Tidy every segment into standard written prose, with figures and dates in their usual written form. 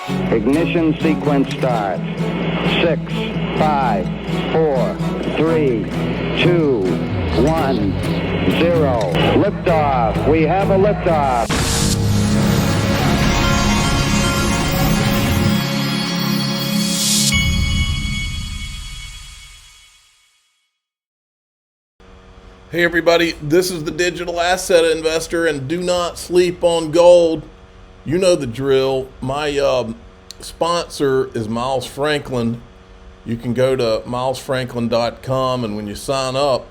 Ignition sequence start. 6, 5, 4, 3, 2, 1, 0. Liftoff. We have a liftoff. Hey everybody, this is the Digital Asset Investor, and do not sleep on gold. You know the drill. My sponsor is Miles Franklin. You can go to milesfranklin.com, and when you sign up,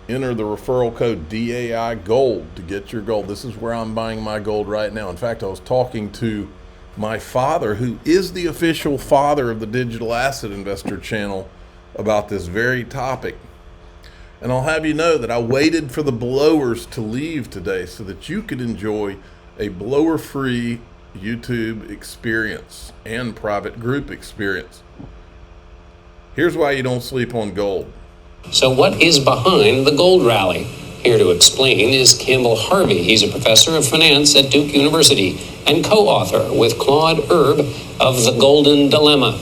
enter the referral code DAI Gold to get your gold. This is where I'm buying my gold right now. In fact, I was talking to my father, who is the official father of the Digital Asset Investor channel, about this very topic. And I'll have you know that I waited for the blowers to leave today so that you could enjoy a blower-free YouTube experience and private group experience. Here's why you don't sleep on gold. So what is behind the gold rally? Here to explain is Campbell Harvey. He's a professor of finance at Duke University and co-author with Claude Erb of The Golden Dilemma.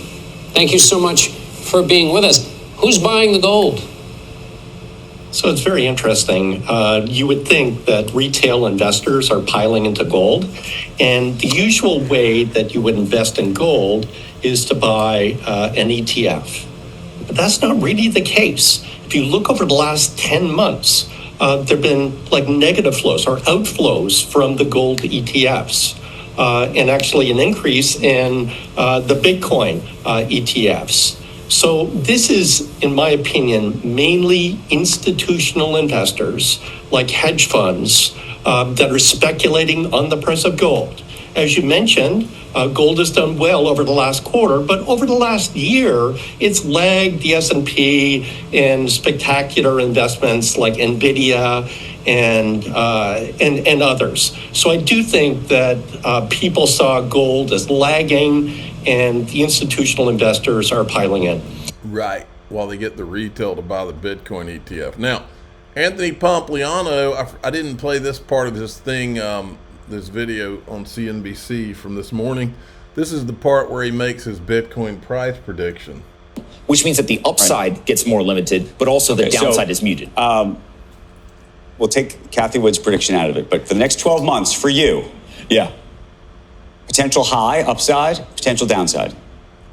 Thank you so much for being with us. Who's buying the gold? So it's very interesting. You would think that retail investors are piling into gold, and the usual way that you would invest in gold is to buy an ETF. But that's not really the case. If you look over the last 10 months, there have been like negative flows or outflows from the gold ETFs, and actually an increase in the Bitcoin ETFs. So this is, in my opinion, mainly institutional investors like hedge funds that are speculating on the price of gold. As you mentioned, gold has done well over the last quarter, but over the last year, it's lagged the S&P in spectacular investments like NVIDIA and others. So I do think that people saw gold as lagging, and the institutional investors are piling in. Right, while they get the retail to buy the Bitcoin ETF. Now, Anthony Pompliano, I didn't play this part of his thing, this video on CNBC from this morning. This is the part where he makes his Bitcoin price prediction. Which means that the upside gets more limited, but also the downside is muted. We'll take Cathie Wood's prediction out of it, but for the next 12 months, for you, potential high, upside, potential downside.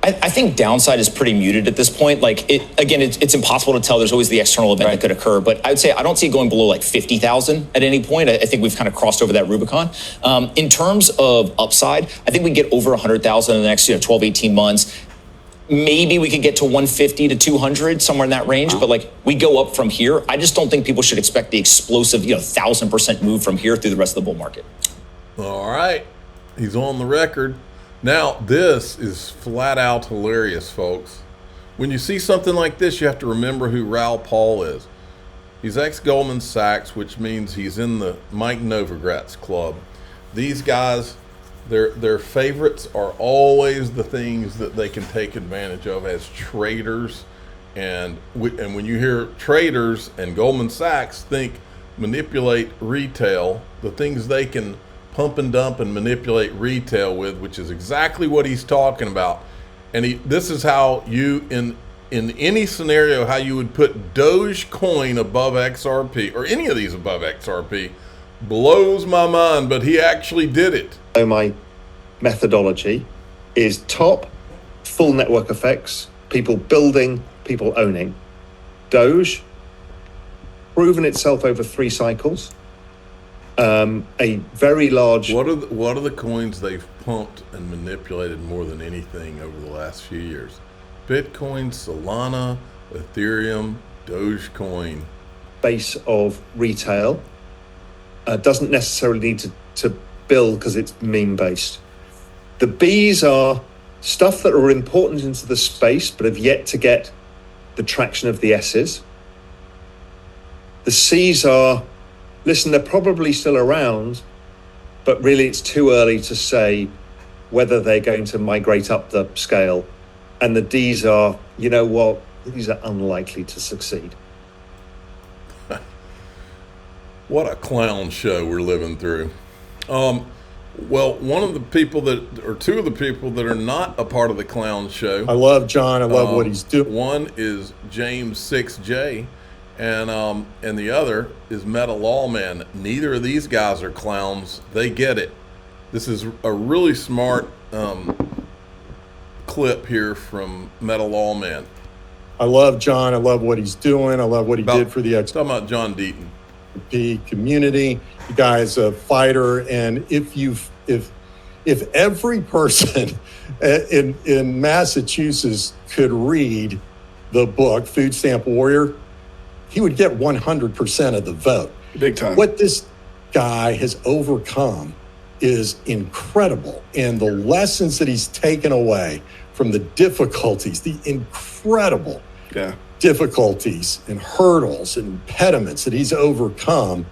I think downside is pretty muted at this point. Like, it's impossible to tell. There's always the external event that could occur, but I would say I don't see it going below like 50,000 at any point. I think we've kind of crossed over that Rubicon. In terms of upside, I think we get over 100,000 in the next 12, 18 months. Maybe we could get to 150 to 200, somewhere in that range, but like we go up from here. I just don't think people should expect the explosive 1,000% move from here through the rest of the bull market. All right, he's on the record. Now, this is flat out hilarious, folks. When you see something like this, you have to remember who Raoul Pal is. He's ex-Goldman Sachs, which means he's in the Mike Novogratz club. These guys, their favorites are always the things that they can take advantage of as traders. And when you hear traders and Goldman Sachs, think manipulate retail, the things they can pump and dump and manipulate retail with, which is exactly what he's talking about. And this is how you, in any scenario, how you would put Dogecoin above XRP, or any of these above XRP, blows my mind, but he actually did it. So my methodology is top, full network effects, people building, people owning. Doge, proven itself over 3 cycles. A very large. What are the coins they've pumped and manipulated more than anything over the last few years? Bitcoin, Solana, Ethereum, Dogecoin. Base of retail doesn't necessarily need to build because it's meme based. The Bs are stuff that are important into the space but have yet to get the traction of the S's. The Cs are, listen, they're probably still around, but really it's too early to say whether they're going to migrate up the scale. And the Ds are, you know what, these are unlikely to succeed. What a clown show we're living through. Well, one of the people that, or two of the people that are not a part of the clown show. I love John. I love what he's doing. One is James 6J, and the other is Meta Lawman. Neither of these guys are clowns. They get it. This is a really smart clip here from Meta Lawman. I love John. I love what he's doing. I love what he did for the Talking about John Deaton. Community. The guy is a fighter, and if every person in Massachusetts could read the book Food Stamp Warrior, he would get 100% of the vote. Big time. What this guy has overcome is incredible, and the lessons that he's taken away from the difficulties, the incredible difficulties and hurdles and impediments that he's overcome,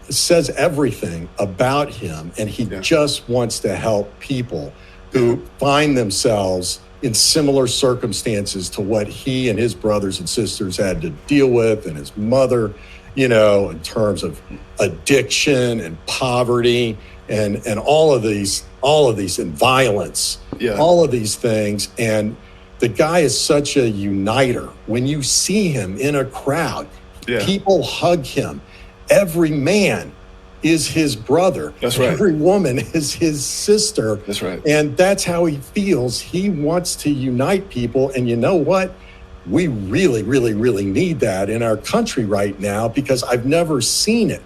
says everything about him. And he just wants to help people who find themselves in similar circumstances to what he and his brothers and sisters had to deal with, and his mother, you know, in terms of addiction and poverty and all of these and violence, all of these things. And the guy is such a uniter. When you see him in a crowd, people hug him. Every man is his brother. That's right. Every woman is his sister. That's right. And that's how he feels. He wants to unite people. And you know what? We really, really, really need that in our country right now, because I've never seen it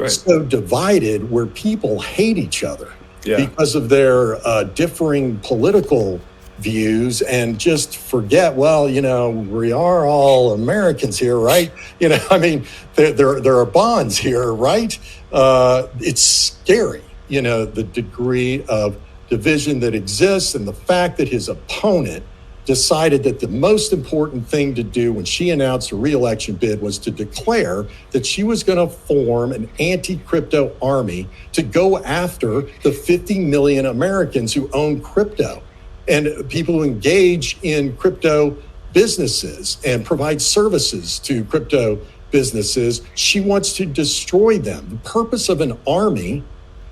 so divided, where people hate each other because of their differing political views, and just forget, well, you know, we are all Americans here, right? You know, I mean, there are bonds here, right? It's scary, you know, the degree of division that exists, and the fact that his opponent decided that the most important thing to do when she announced her re-election bid was to declare that she was going to form an anti-crypto army to go after the 50 million Americans who own crypto and people who engage in crypto businesses and provide services to crypto businesses. She wants to destroy them. The purpose of an army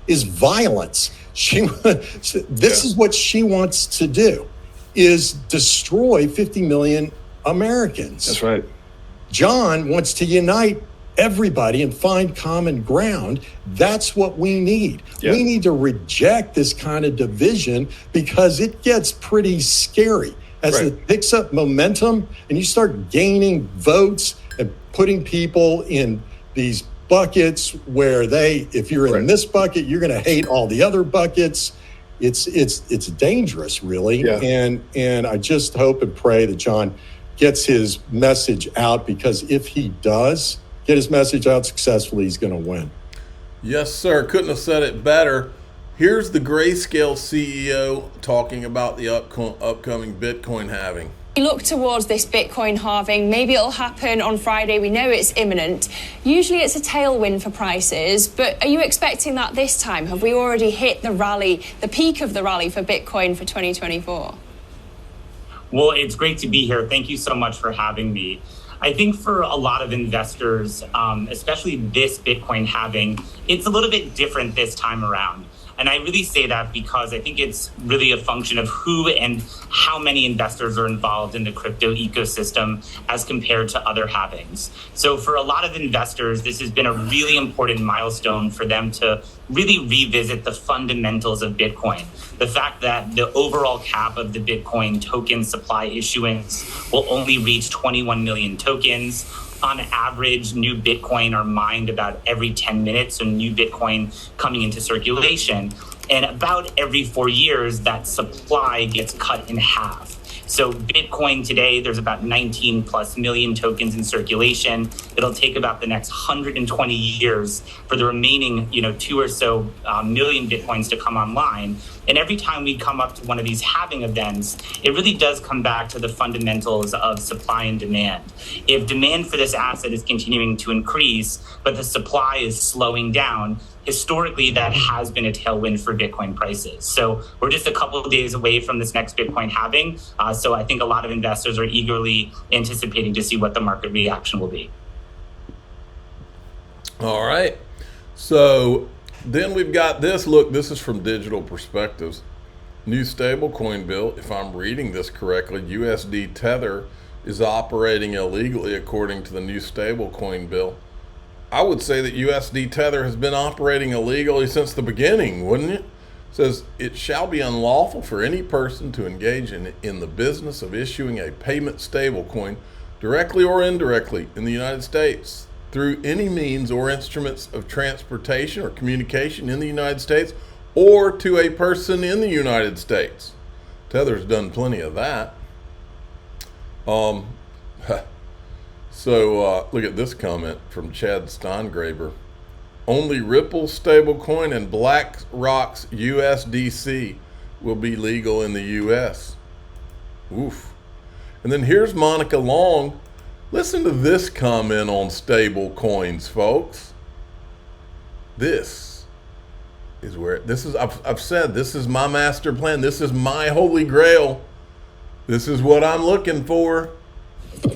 is violence. This is what she wants to do, is destroy 50 million Americans. That's right. John wants to unite everybody and find common ground. That's what we need. We need to reject this kind of division, because it gets pretty scary as it picks up momentum and you start gaining votes and putting people in these buckets where if you're in this bucket, you're going to hate all the other buckets. It's dangerous, really. And I just hope and pray that John gets his message out, because if he does get his message out successfully, he's going to win. Yes, sir. Couldn't have said it better. Here's the Grayscale CEO talking about the upcoming Bitcoin halving. We look towards this Bitcoin halving. Maybe it'll happen on Friday. We know it's imminent. Usually it's a tailwind for prices, but are you expecting that this time? Have we already hit the rally, the peak of the rally for Bitcoin for 2024? Well, it's great to be here. Thank you so much for having me. I think for a lot of investors, especially this Bitcoin halving, it's a little bit different this time around. And I really say that because I think it's really a function of who and how many investors are involved in the crypto ecosystem as compared to other halvings. So for a lot of investors, this has been a really important milestone for them to really revisit the fundamentals of Bitcoin. The fact that the overall cap of the Bitcoin token supply issuance will only reach 21 million tokens. On average, new Bitcoin are mined about every 10 minutes, so new Bitcoin coming into circulation. And about every 4 years, that supply gets cut in half. So Bitcoin today, there's about 19 plus million tokens in circulation. It'll take about the next 120 years for the remaining, 2 or so million Bitcoins to come online. And every time we come up to one of these halving events, it really does come back to the fundamentals of supply and demand. If demand for this asset is continuing to increase, but the supply is slowing down, historically, that has been a tailwind for Bitcoin prices. So we're just a couple of days away from this next Bitcoin halving. So I think a lot of investors are eagerly anticipating to see what the market reaction will be. All right. So Then we've got this. Look, this is from Digital Perspectives. New stablecoin bill. If I'm reading this correctly, USD Tether is operating illegally according to the new stablecoin bill. I would say that USD Tether has been operating illegally since the beginning, wouldn't it? It says it shall be unlawful for any person to engage in the business of issuing a payment stablecoin directly or indirectly in the United States through any means or instruments of transportation or communication in the United States or to a person in the United States. Tether's done plenty of that. So look at this comment from Chad Steingraber. Only Ripple stablecoin and BlackRock's USDC will be legal in the U.S. Oof. And then here's Monica Long. Listen to this comment on stable coins, folks. This is where I've said this is my master plan. This is my holy grail. This is what I'm looking for.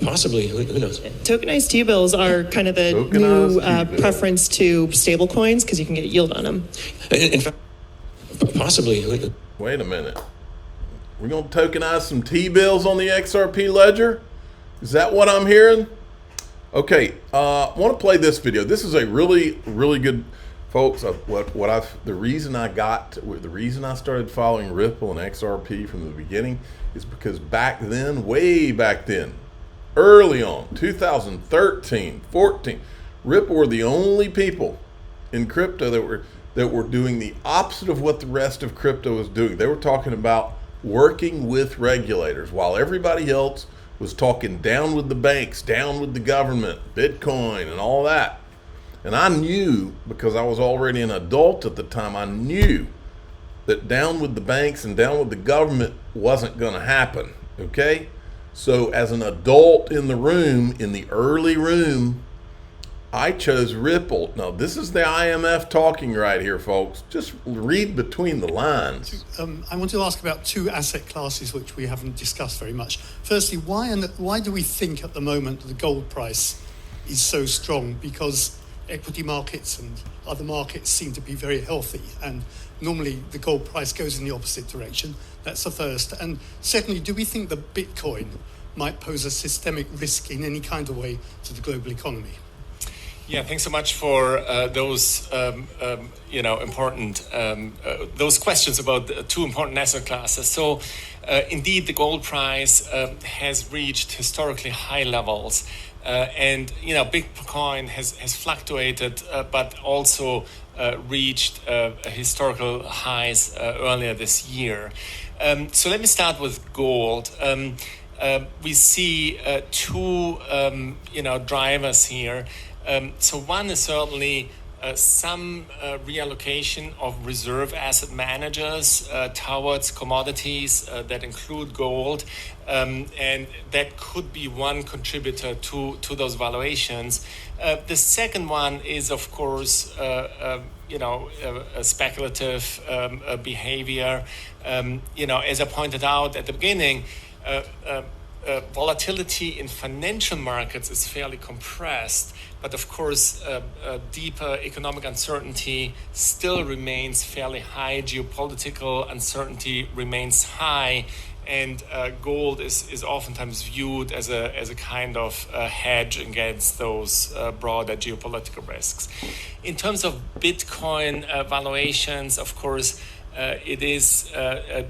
Possibly, who knows? Tokenized T-bills are kind of the new preference to stable coins because you can get yield on them. In fact, possibly. Wait a minute. We're going to tokenize some T-bills on the XRP ledger? Is that what I'm hearing? Okay, I want to play this video. This is a really, really good, folks. The reason I started following Ripple and XRP from the beginning is because back then, way back then, early on, 2013, 14, Ripple were the only people in crypto that were doing the opposite of what the rest of crypto was doing. They were talking about working with regulators while everybody else was talking down with the banks, down with the government, Bitcoin and all that. And I knew, because I was already an adult at the time, I knew that down with the banks and down with the government wasn't going to happen, okay? So as an adult in the room, in the early room, I chose Ripple. Now, this is the IMF talking right here, folks. Just read between the lines. I want to ask about two asset classes which we haven't discussed very much. Firstly, why do we think at the moment the gold price is so strong? Because equity markets and other markets seem to be very healthy, and normally the gold price goes in the opposite direction. That's the first. And secondly, do we think that Bitcoin might pose a systemic risk in any kind of way to the global economy? Yeah, thanks so much for those important those questions about two important asset classes. So, indeed, the gold price has reached historically high levels, and Bitcoin has fluctuated, but also reached historical highs earlier this year. So let me start with gold. We see two drivers here. So one is certainly some reallocation of reserve asset managers towards commodities that include gold, and that could be one contributor to those valuations. The second one is, of course, a speculative behavior. As I pointed out at the beginning, volatility in financial markets is fairly compressed, but of course, deeper economic uncertainty still remains fairly high. Geopolitical uncertainty remains high, and gold is oftentimes viewed as a kind of hedge against those broader geopolitical risks. In terms of Bitcoin valuations, of course, it is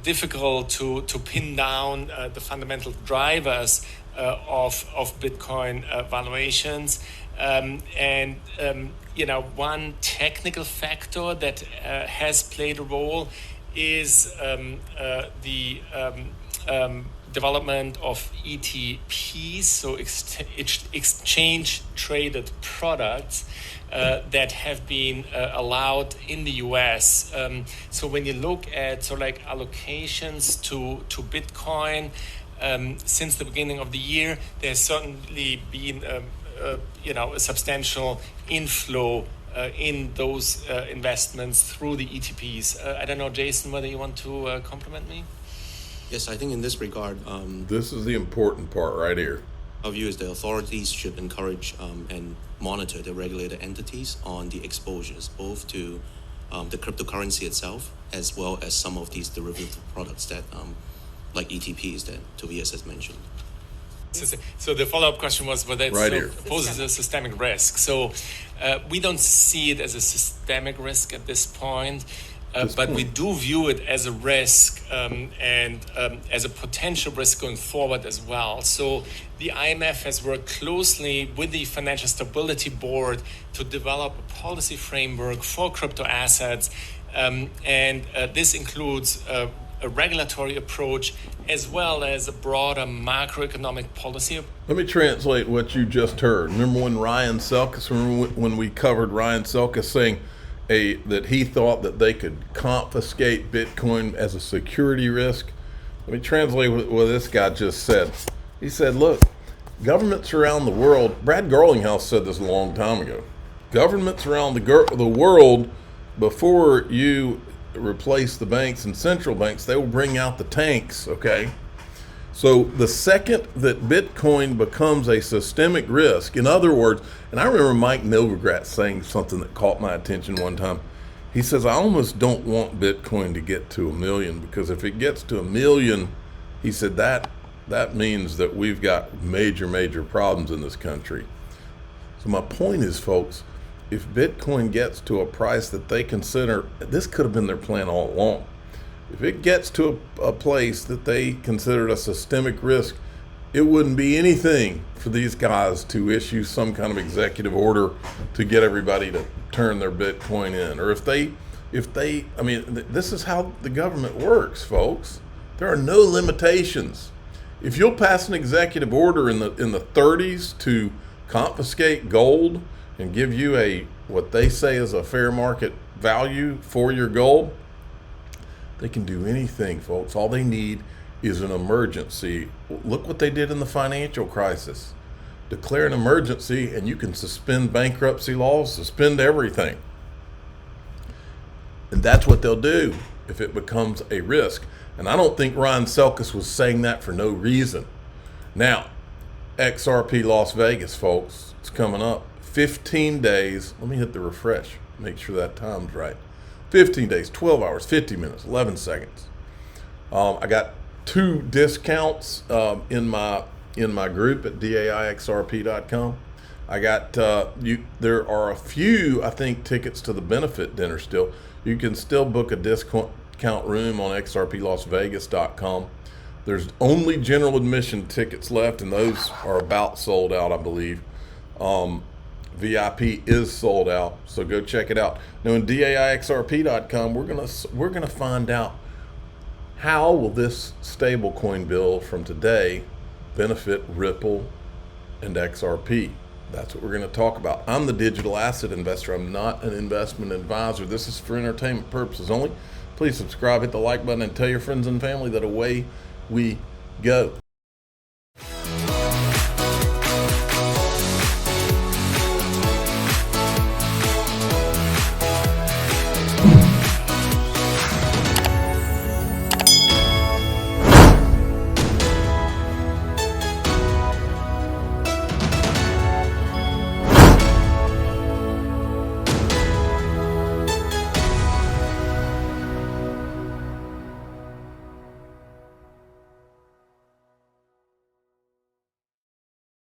difficult to pin down the fundamental drivers of Bitcoin valuations. One technical factor that has played a role is the development of ETPs, so exchange-traded products that have been allowed in the US. So when you look at allocations to Bitcoin since the beginning of the year, there's certainly been a substantial inflow in those investments through the ETPs. I don't know, Jason, whether you want to compliment me? Yes, I think in this regard, this is the important part right here. Our view is the authorities should encourage and monitor the regulated entities on the exposures, both to the cryptocurrency itself, as well as some of these derivative products that, like ETPs that Tobias has mentioned. So the follow-up question was whether it Right here. poses a systemic risk. So we don't see it as a systemic risk at this point, but we do view it as a risk and as a potential risk going forward as well. So the IMF has worked closely with the Financial Stability Board to develop a policy framework for crypto assets, and this includes a regulatory approach as well as a broader macroeconomic policy. Let me translate what you just heard. Remember when Ryan Selkis, when we covered Ryan Selkis saying that he thought that they could confiscate Bitcoin as a security risk? Let me translate what this guy just said. He said, look, governments around the world, Brad Garlinghouse said this a long time ago, governments around the world, before you replace the banks and central banks, they will bring out the tanks, okay? So the second that Bitcoin becomes a systemic risk, in other words, and I remember Mike Novogratz saying something that caught my attention one time. He says, I almost don't want Bitcoin to get to 1 million, because if it gets to 1 million, he said that means that we've got major problems in this country. So my point is, folks, if Bitcoin gets to a price that they consider, this could have been their plan all along. If it gets to a place that they considered a systemic risk, it wouldn't be anything for these guys to issue some kind of executive order to get everybody to turn their Bitcoin in. Or if they, I mean, this is how the government works, folks. There are no limitations. If you'll pass an executive order in the 30s to confiscate gold and give you what they say is a fair market value for your gold, they can do anything, folks. All they need is an emergency. Look what they did in the financial crisis. Declare an emergency and you can suspend bankruptcy laws, suspend everything. And that's what they'll do if it becomes a risk. And I don't think Ryan Selkis was saying that for no reason. Now, XRP Las Vegas, folks, it's coming up. 15 days. Let me hit the refresh. Make sure that time's right. 15 days, 12 hours, 50 minutes, 11 seconds. I got 2 discounts in my group at daixrp.com. I got there are a few, I think, tickets to the benefit dinner still. You can still book a discount room on xrplasvegas.com. There's only general admission tickets left, and those are about sold out, I believe. VIP is sold out, so go check it out. Now, in daixrp.com, we're gonna find out how will this stablecoin bill from today benefit Ripple and XRP. That's what we're going to talk about. I'm the digital asset investor. I'm not an investment advisor. This is for entertainment purposes only. Please subscribe, hit the like button, and tell your friends and family that away we go.